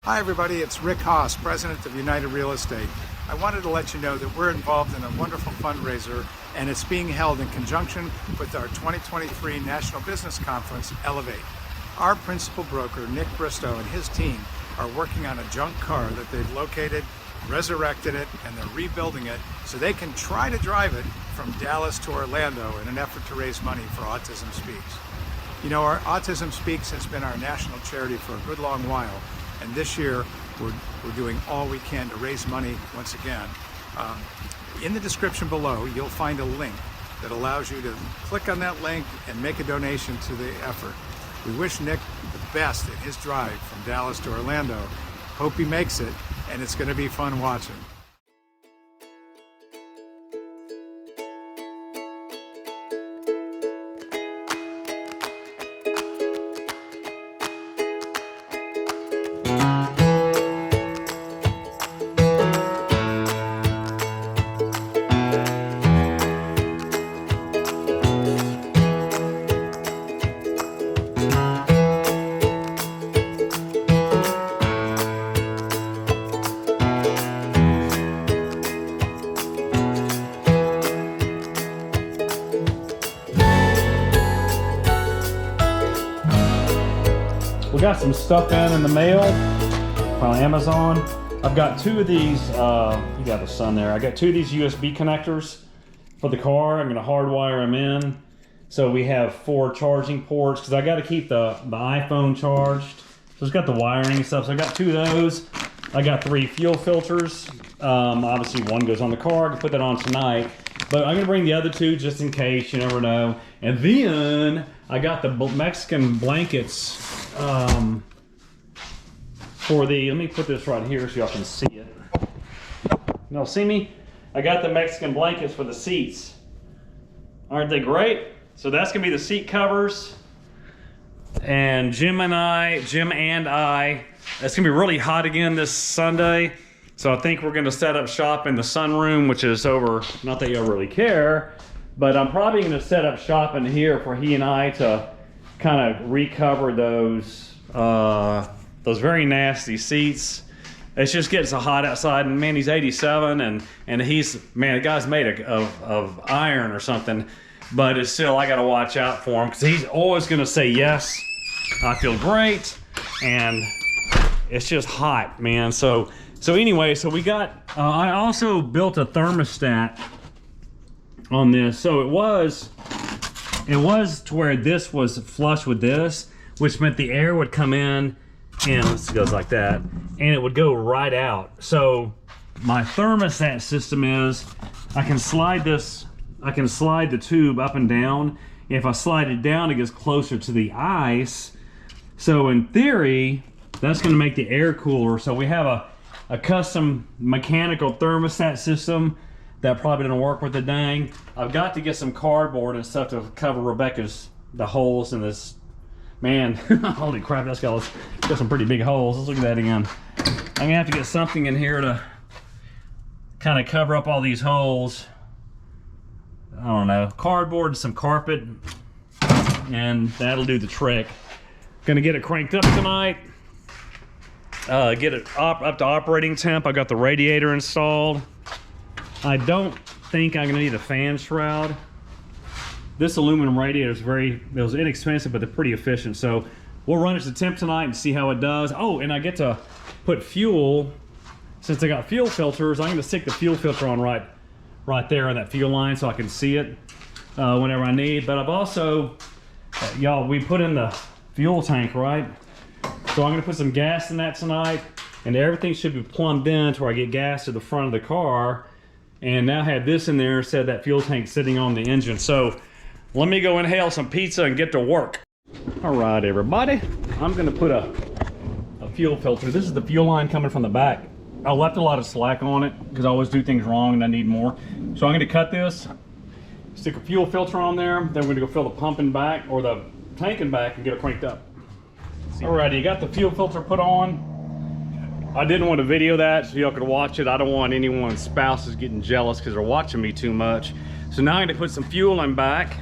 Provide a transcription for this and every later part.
Hi everybody, it's Rick Haas, President of United Real Estate. I wanted to let you know that we're involved in a wonderful fundraiser, and it's being held in conjunction with our 2023 National Business Conference, Elevate. Our principal broker, Nick Bristow, and his team are working on a junk car that they've located, resurrected it, and they're rebuilding it so they can try to drive it from Dallas to Orlando in an effort to raise money for Autism Speaks. You know, our Autism Speaks has been our national charity for a good long while, and this year we're doing all we can to raise money once again. In the description below, you'll find a link that allows you to click on that link and make a donation to the effort. We wish Nick the best in his drive from Dallas to Orlando. Hope he makes it, and it's going to be fun watching. We got some stuff in the mail from Amazon. I've got two of these, you got the sun there. I got two of these USB connectors for the car. I'm gonna hardwire them in. So we have 4 charging ports, because I gotta keep the iPhone charged. So it's got the wiring and stuff. So I got 2 of those. I got 3 fuel filters. Obviously one goes on the car, I can put that on tonight. But I'm gonna bring the other 2 just in case, you never know. And then I got the Mexican blankets for the, let me put this right here so y'all can see it. Y'all see me? I got the Mexican blankets for the seats. Aren't they great? So that's gonna be the seat covers. And Jim and I, it's gonna be really hot again this Sunday. So I think we're gonna set up shop in the sunroom, which is over, not that y'all really care, but I'm probably gonna set up shop in here for he and I to kind of recover those very nasty seats. It's just getting so hot outside, and man, he's 87, and he's, man, the guy's made of iron or something, but it's still, I gotta watch out for him, because he's always gonna say yes, I feel great, and it's just hot, man. So anyway, so we got, I also built a thermostat on this. So it was to where this was flush with this, which meant the air would come in, and this goes like that, and it would go right out. So my thermostat system is, I can slide the tube up and down. If I slide it down, it gets closer to the ice. So in theory, that's gonna make the air cooler. So we have a custom mechanical thermostat system that probably doesn't work with the dang. I've got to get some cardboard and stuff to cover the holes in this. Man, holy crap, that's got some pretty big holes. Let's look at that again. I'm gonna have to get something in here to kind of cover up all these holes. I don't know, cardboard and some carpet, and that'll do the trick. Gonna get it cranked up tonight. Get it up to operating temp. I got the radiator installed. I don't think I'm gonna need a fan shroud. This aluminum radiator is it was inexpensive, but they're pretty efficient. So we'll run it to temp tonight and see how it does. Oh, and I get to put fuel. Since I got fuel filters, I'm gonna stick the fuel filter on right there on that fuel line so I can see it whenever I need. But I've also, y'all, we put in the fuel tank, right? So I'm gonna put some gas in that tonight, and everything should be plumbed in to where I get gas to the front of the car. And now I have this in there, said that fuel tank sitting on the engine. So let me go inhale some pizza and get to work. All right, everybody. I'm gonna put a fuel filter. This is the fuel line coming from the back. I left a lot of slack on it because I always do things wrong and I need more. So I'm gonna cut this, stick a fuel filter on there, then we're gonna go fill the pump in back, or the tank in back, and get it cranked up. Alrighty, you got the fuel filter put on. I didn't want to video that so y'all could watch it. I don't want anyone's spouses getting jealous because they're watching me too much. So now I'm gonna put some fuel in back,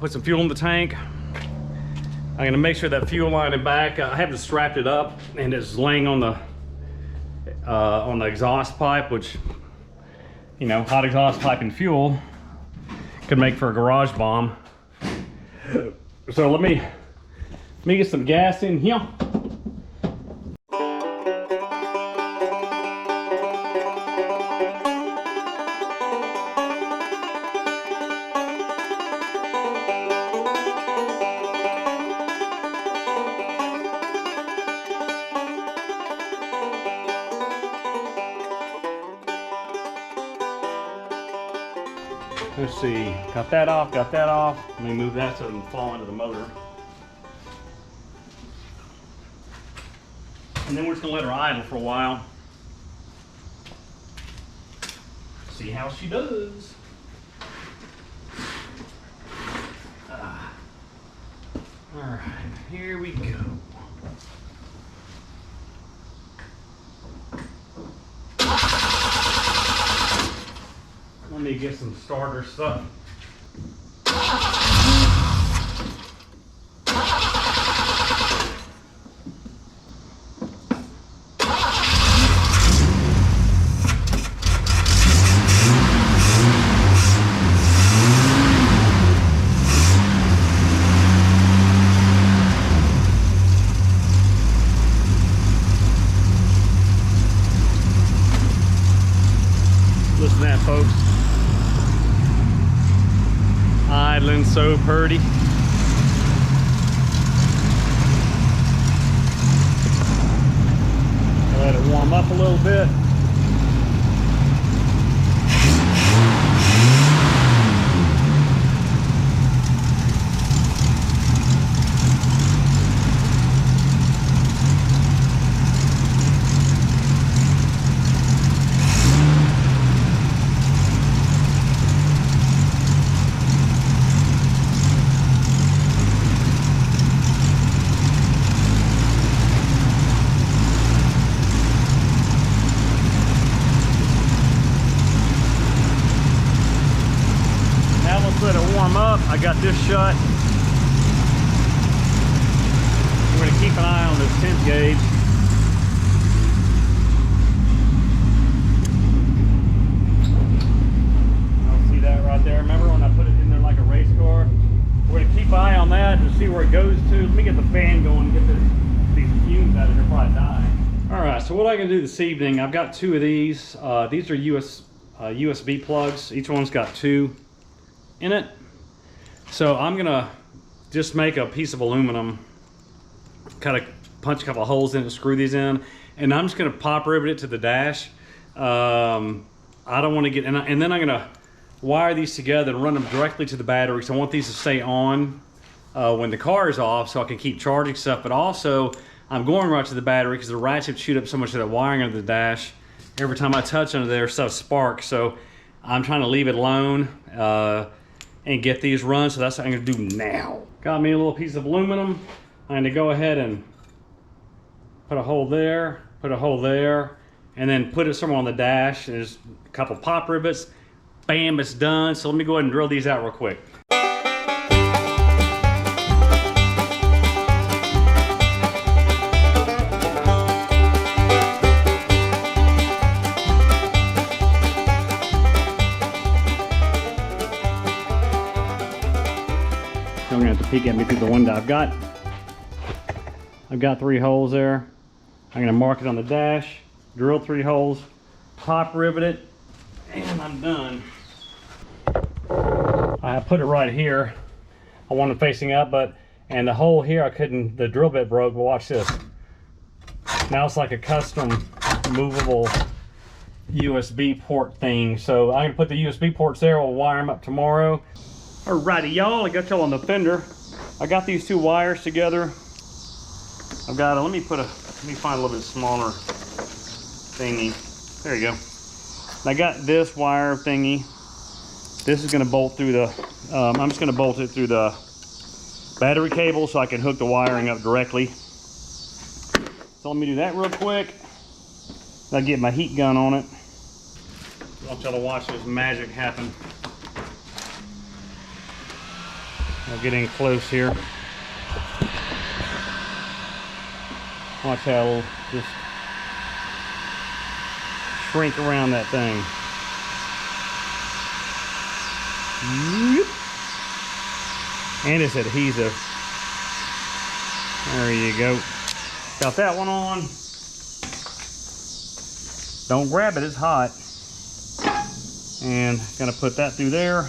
put some fuel in the tank. I'm gonna make sure that fuel line in back, I haven't strapped it up and it's laying on the exhaust pipe, which, you know, hot exhaust pipe and fuel could make for a garage bomb. So let me get some gas in here. Let's see, got that off. Let me move that so it doesn't fall into the motor. And then we're just gonna let her idle for a while. See how she does. All right, here we go. Let me get some starter stuff. Listen to that, folks. Idling so pretty. Let it warm up a little bit. Let it warm up. I got this shut. We're going to keep an eye on this temp gauge. I'll see that right there. Remember when I put it in there like a race car? We're going to keep an eye on that to see where it goes to. Let me get the fan going and get these fumes out of here before I die. All right, so what I'm going to do this evening, I've got two of these. These are USB plugs. Each one's got two in it. So I'm gonna just make a piece of aluminum, kind of punch a couple of holes in it, screw these in, and I'm just gonna pop rivet it to the dash. I don't want to get, and then I'm gonna wire these together and run them directly to the battery. So I want these to stay on when the car is off, so I can keep charging stuff. But also, I'm going right to the battery because the ratchet chewed up so much of that wiring under the dash. Every time I touch under there, stuff sparks. So I'm trying to leave it alone. And get these run, so that's what I'm gonna do now. Got me a little piece of aluminum. I'm gonna go ahead and put a hole there, and then put it somewhere on the dash. There's a couple pop rivets. Bam, it's done. So let me go ahead and drill these out real quick. I'm gonna have to peek at me through the window. I've got 3 holes there. I'm gonna mark it on the dash, drill 3 holes, pop rivet it, and I'm done. I put it right here. I want it facing up, and the hole here I couldn't, the drill bit broke, but watch this. Now it's like a custom movable USB port thing. So I'm gonna put the USB ports there, we'll wire them up tomorrow. Alrighty, y'all, I got y'all on the fender. I got these 2 wires together. I've got a, let me find a little bit smaller thingy. There you go. I got this wire thingy. This is gonna bolt through the, I'm just gonna bolt it through the battery cable so I can hook the wiring up directly. So let me do that real quick. I'll get my heat gun on it. I want y'all to watch this magic happen. I'll get in close here. Watch how it'll just shrink around that thing. And it's adhesive. There you go. Got that one on. Don't grab it, it's hot. And gonna put that through there.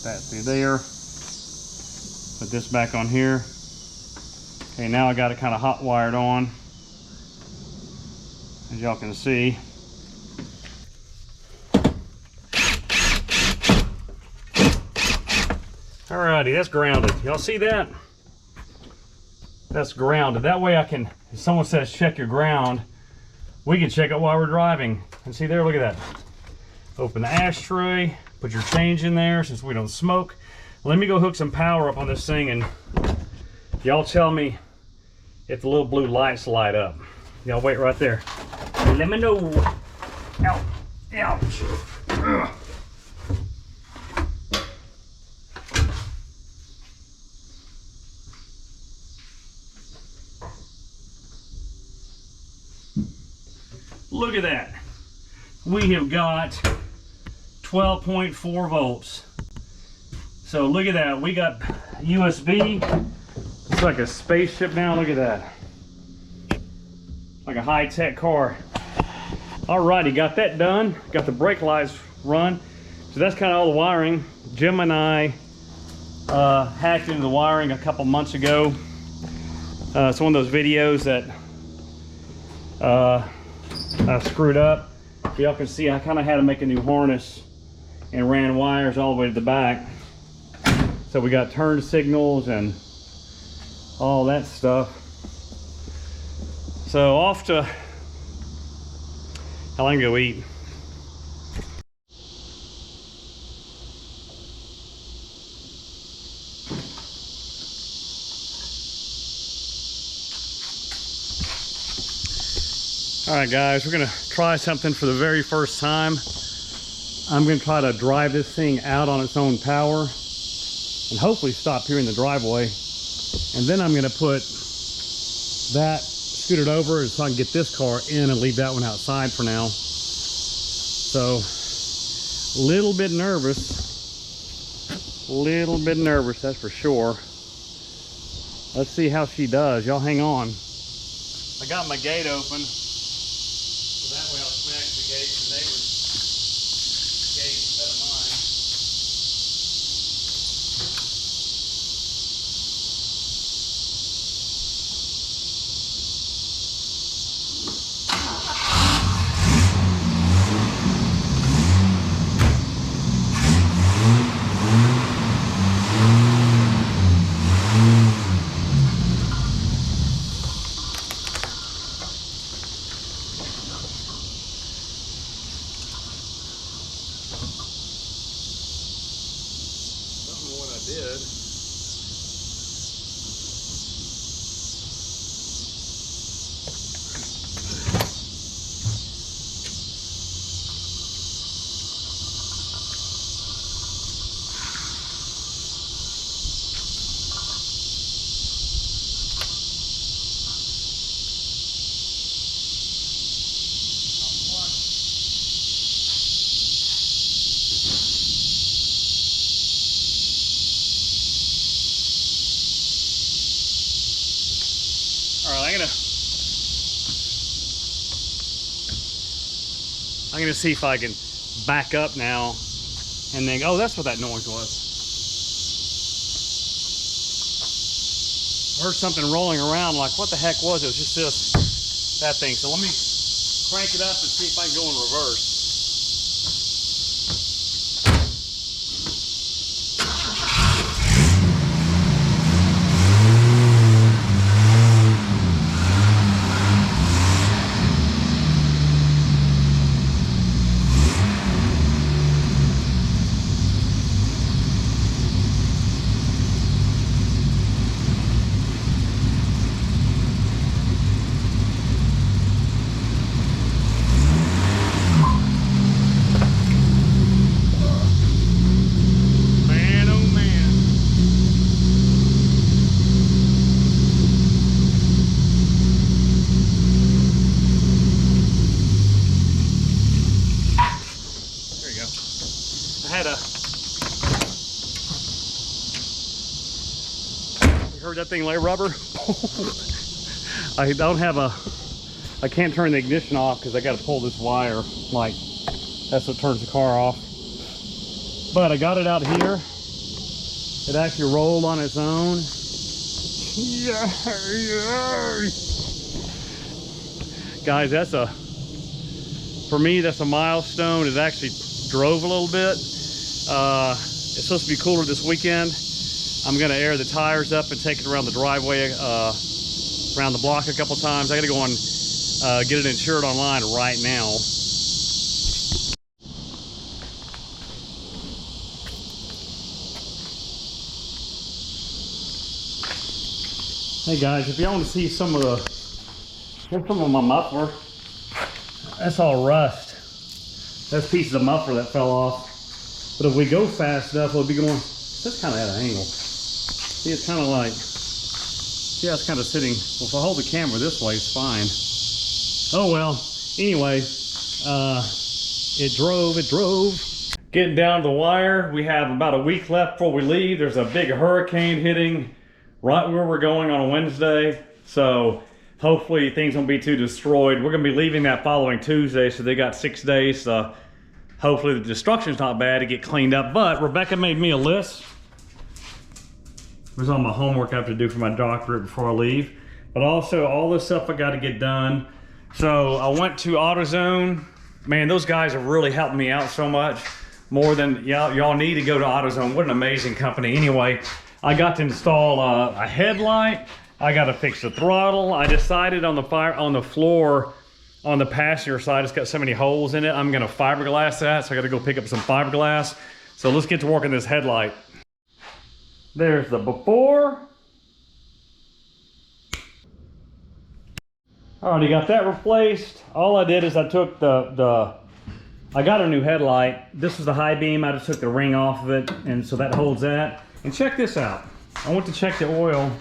That through there. Put this back on here. Okay, now I got it kind of hot wired on, as y'all can see. Alrighty, that's grounded. Y'all see that? That's grounded. That way I can, if someone says check your ground, we can check it while we're driving. And see there, look at that. Open the ashtray, put your change in there since we don't smoke. Let me go hook some power up on this thing and y'all tell me if the little blue lights light up. Y'all wait right there. Let me know. Ouch. Ouch. Ugh. Look at that. We have got 12.4 volts. So look at that. We got USB. It's like a spaceship now. Look at that. Like a high-tech car. Alrighty, got that done. Got the brake lights run. So that's kind of all the wiring. Jim and I hacked into the wiring a couple months ago. It's one of those videos that I screwed up. Y'all can see I kind of had to make a new harness and ran wires all the way to the back. So we got turn signals and all that stuff. So off to, how long go eat? All right guys, we're gonna try something for the very first time. I'm gonna try to drive this thing out on its own power and hopefully stop here in the driveway. And then I'm gonna put that, scoot it over so I can get this car in and leave that one outside for now. So, little bit nervous, that's for sure. Let's see how she does. Y'all hang on. I got my gate open. So that way I'll smash the gate, the neighbor's gate instead of mine. Did. I'm gonna see if I can back up now and then, oh, that's what that noise was. I heard something rolling around, like what the heck was it? It was just that thing. So let me crank it up and see if I can go in reverse. heard that thing lay rubber? I can't turn the ignition off because I got to pull this wire. Like, that's what turns the car off. But I got it out here. It actually rolled on its own. Guys, for me, that's a milestone. It actually drove a little bit. It's supposed to be cooler this weekend. I'm gonna air the tires up and take it around the driveway, around the block a couple times. I gotta go on, get it insured online right now. Hey guys, if y'all want to see some of my muffler, that's all rust. That's pieces of muffler that fell off. But if we go fast enough, it'll be going, that's kind of at an angle. See, it's kind of like, see how it's kind of sitting. Well, if I hold the camera this way, it's fine. Oh well, anyway, it drove. Getting down the wire, we have about a week left before we leave. There's a big hurricane hitting right where we're going on a Wednesday. So hopefully things won't be too destroyed. We're gonna be leaving that following Tuesday, so they got 6 days. Hopefully the destruction's not bad to get cleaned up. But Rebecca made me a list. It was all my homework I have to do for my doctorate before I leave. But also all this stuff I gotta get done. So I went to AutoZone. Man, those guys have really helped me out so much. More than y'all need to go to AutoZone. What an amazing company. Anyway, I got to install a headlight. I got to fix the throttle. I decided on the floor on the passenger side, it's got so many holes in it. I'm gonna fiberglass that, so I got to go pick up some fiberglass. So let's get to work on this headlight. There's the before. I already got that replaced. All I did is I took I got a new headlight. This was the high beam. I just took the ring off of it, and so that holds that. And check this out. I went to check the oil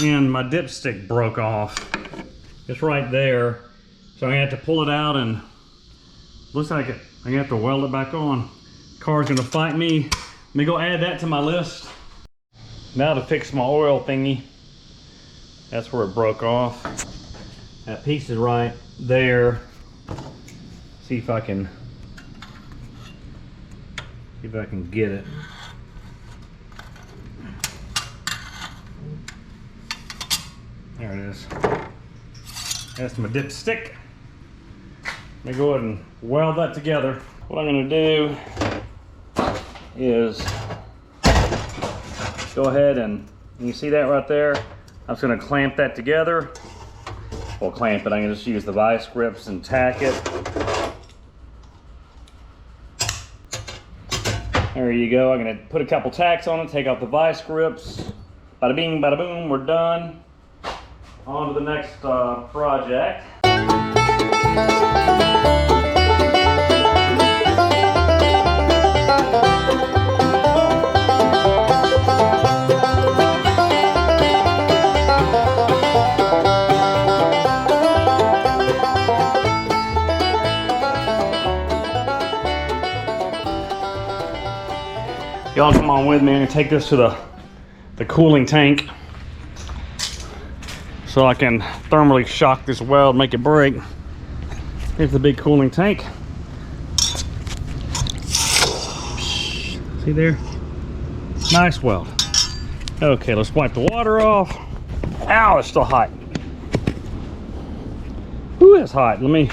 and my dipstick broke off. It's right there. So I'm gonna have to pull it out, and looks like I'm gonna have to weld it back on. Car's gonna fight me. Let me go add that to my list. Now to fix my oil thingy. That's where it broke off. That piece is right there. See if I can get it. There it is. That's my dipstick. Let me go ahead and weld that together. What I'm gonna do is go ahead and you see that right there? I'm just gonna clamp that together. Well, clamp it, I'm gonna just use the vice grips and tack it. There you go. I'm gonna put a couple tacks on it, take off the vice grips. Bada bing, bada boom, we're done. On to the next project. Y'all come on with me. I'm gonna take this to the cooling tank so I can thermally shock this weld, make it break. Here's the big cooling tank. See there? Nice weld. Okay, let's wipe the water off. Ow, it's still hot. Ooh, it's hot. Let me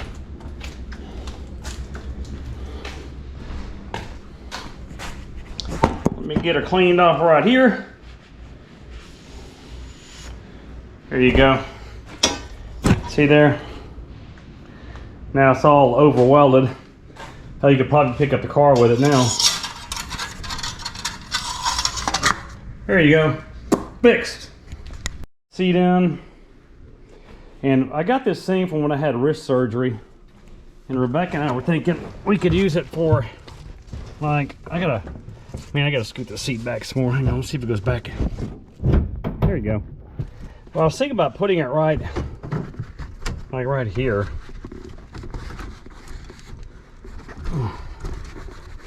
get her cleaned off right here. There you go. See there? Now it's all over welded. Hell, you could probably pick up the car with it now. There you go. Fixed. Seat in. And I got this thing from when I had wrist surgery. And Rebecca and I were thinking we could use it for, like, I gotta scoot the seat back some more. Hang on, let's see if it goes back. There you go. Well, I was thinking about putting it right, like right here.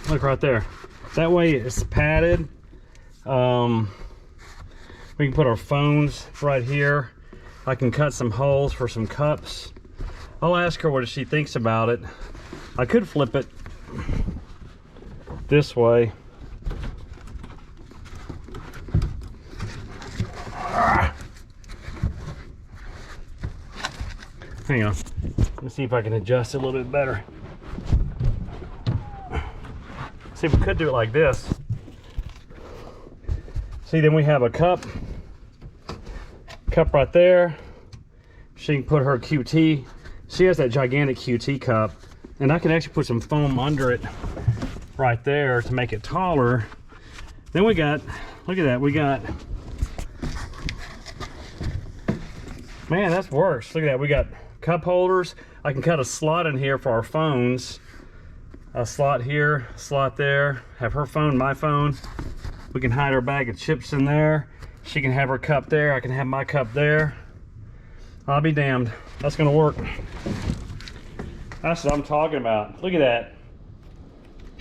Look right there. That way it's padded. When We can put our phones right here. I can cut some holes for some cups. I'll ask her what she thinks about it. I could flip it this way. Hang on. Let's see if I can adjust it a little bit better. See if we could do it like this. See, then we have a cup right there. She can put her QT. She has that gigantic QT cup, and I can actually put some foam under it right there to make it taller. Then we got, look at that, we got, man, that works. Look at that, we got cup holders. I can cut a slot in here for our phones. A slot here, slot there. Have her phone, my phone. We can hide our bag of chips in there. She can have her cup there. I can have my cup there. I'll be damned. That's gonna work. That's what I'm talking about. Look at that.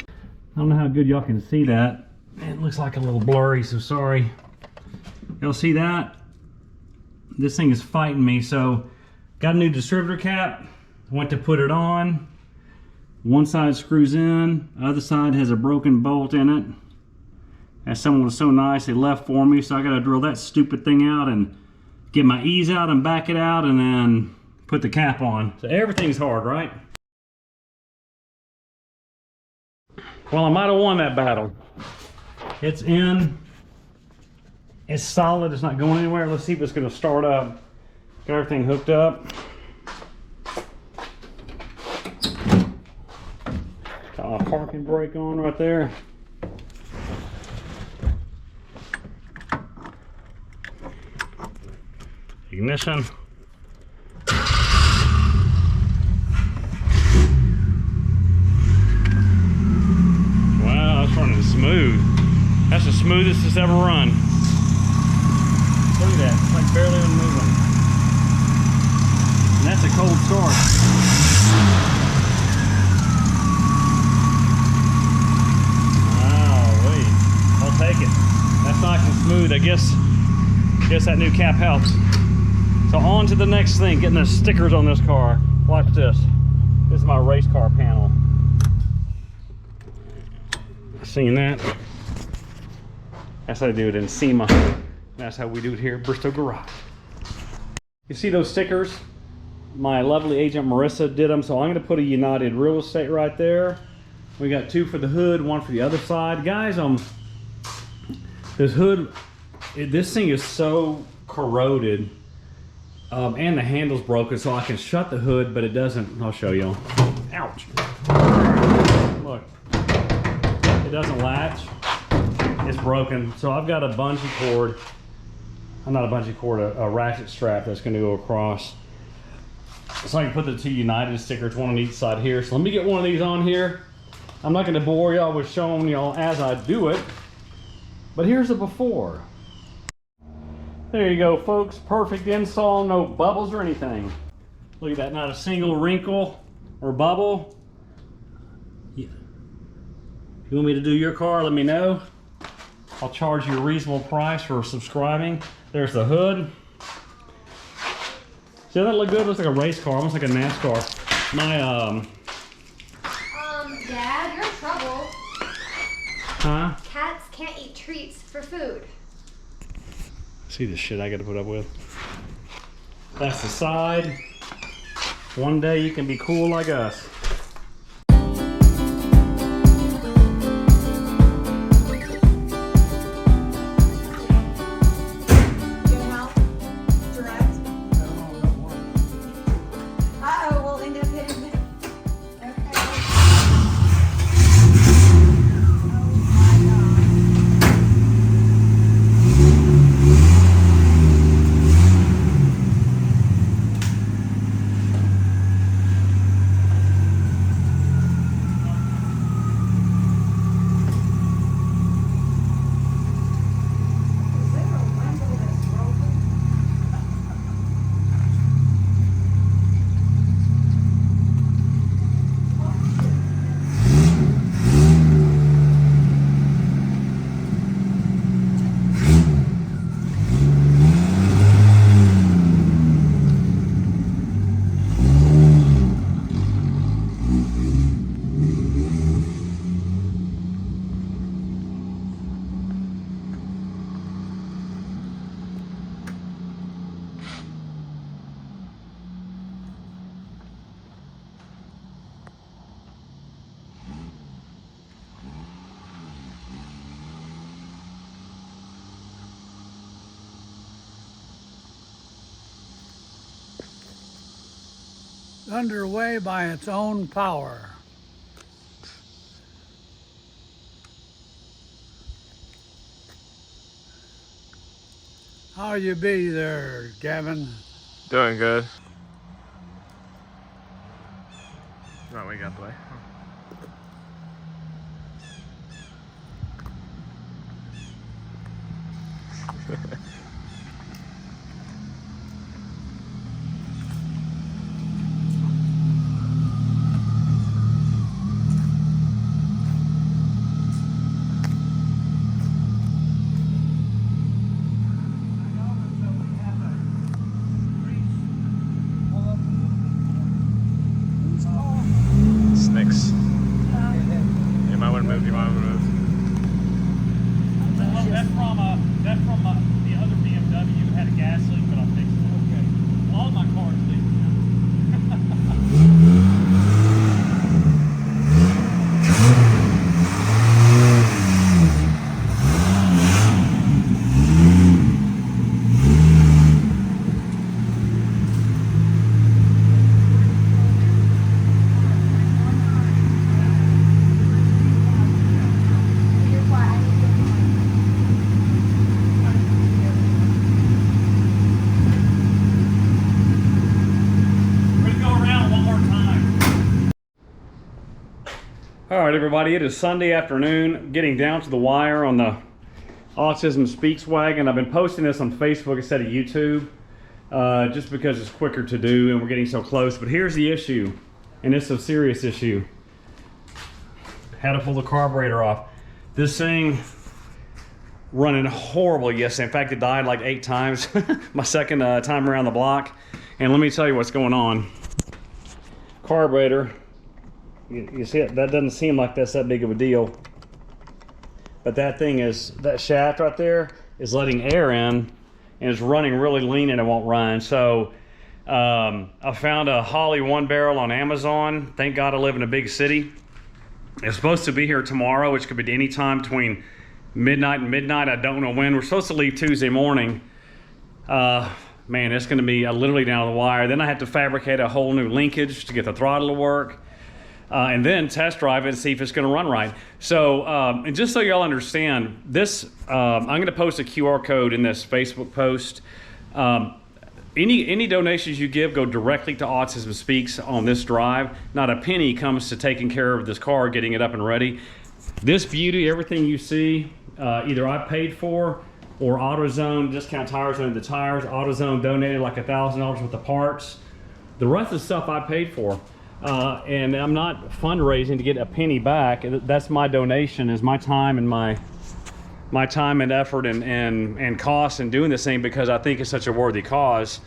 I don't know how good y'all can see that. It looks like a little blurry, so sorry. Y'all see that? This thing is fighting me. So got a new distributor cap. Went to put it on. One side screws in, the other side has a broken bolt in it. And someone was so nice, they left for me, so I gotta drill that stupid thing out and get my ease out and back it out and then put the cap on. So everything's hard, right? Well, I might have won that battle. It's in, it's solid, it's not going anywhere. Let's see if it's gonna start up. Got everything hooked up. Got my parking brake on right there. Ignition. Wow, that's running smooth. That's the smoothest it's ever run. Look at that, it's like barely even moving. And that's a cold start. I'll take it. That's nice and smooth. I guess that new cap helps. So on to the next thing, getting the stickers on this car. Watch this. This is my race car panel. Seen that? That's how they do it in SEMA. That's how we do it here at Bristow Garage. You see those stickers? My lovely agent Marissa did them, so I'm gonna put a United Real Estate right there. We got two for the hood, one for the other side. Guys, this hood, this thing is so corroded, and the handle's broken, so I can shut the hood, but it doesn't. I'll show you. Ouch. Look, it doesn't latch. It's broken, so I've got a bungee cord. Not a bungee cord, a ratchet strap that's going to go across. So I can put the two United stickers, one on each side here. So let me get one of these on here. I'm not going to bore y'all with showing y'all as I do it, but here's the before. There you go, folks. Perfect install, no bubbles or anything. Look at that, not a single wrinkle or bubble. Yeah. If you want me to do your car, let me know. I'll charge you a reasonable price for subscribing. There's the hood. See how that look good? It looks like a race car, almost like a NASCAR. My Dad, you're in trouble. Huh? Cats can't eat treats for food. See the shit I gotta put up with. That's the side. One day you can be cool like us. underway by its own power. How you be there, Gavin? Doing good. Right, we got the way. Snakes. You might want to move. You might want to move. That's from the other BMW had a gas leak, but I fixed it. Okay. All my cars leak. All right, everybody, it is Sunday afternoon, getting down to the wire on the Autism Speaks wagon. I've been posting this on Facebook instead of YouTube, just because it's quicker to do and we're getting so close. But here's the issue, and it's a serious issue. Had to pull the carburetor off. This thing running horrible yesterday. In fact, it died like 8 times, my second time around the block. And let me tell you what's going on. Carburetor. You see it? That doesn't seem like that's that big of a deal. But that thing is, that shaft right there is letting air in and it's running really lean and it won't run. So I found a Holly 1-barrel on Amazon. Thank God I live in a big city. It's supposed to be here tomorrow, which could be any time between midnight and midnight. I don't know when. We're supposed to leave Tuesday morning. Man, it's going to be literally down to the wire. Then I have to fabricate a whole new linkage to get the throttle to work. And then test drive it and see if it's going to run right. So, and just so y'all understand, this, I'm going to post a QR code in this Facebook post. Any donations you give go directly to Autism Speaks on this drive. Not a penny comes to taking care of this car, getting it up and ready. This beauty, everything you see, either I paid for or AutoZone, Discount Tires owned the tires. AutoZone donated like $1,000 worth of parts. The rest of the stuff I paid for. And I'm not fundraising to get a penny back. That's my donation, is my time and my time and effort and cost in doing this thing, because I think it's such a worthy cause,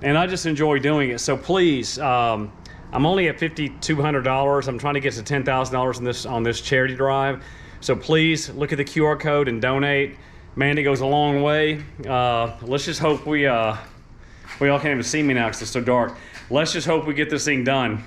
and I just enjoy doing it. So please, I'm only at $5,200. I'm trying to get to $10,000 on this charity drive. So please look at the QR code and donate. Man, it goes a long way. Let's just hope we all can't even see me now because it's so dark. Let's just hope we get this thing done.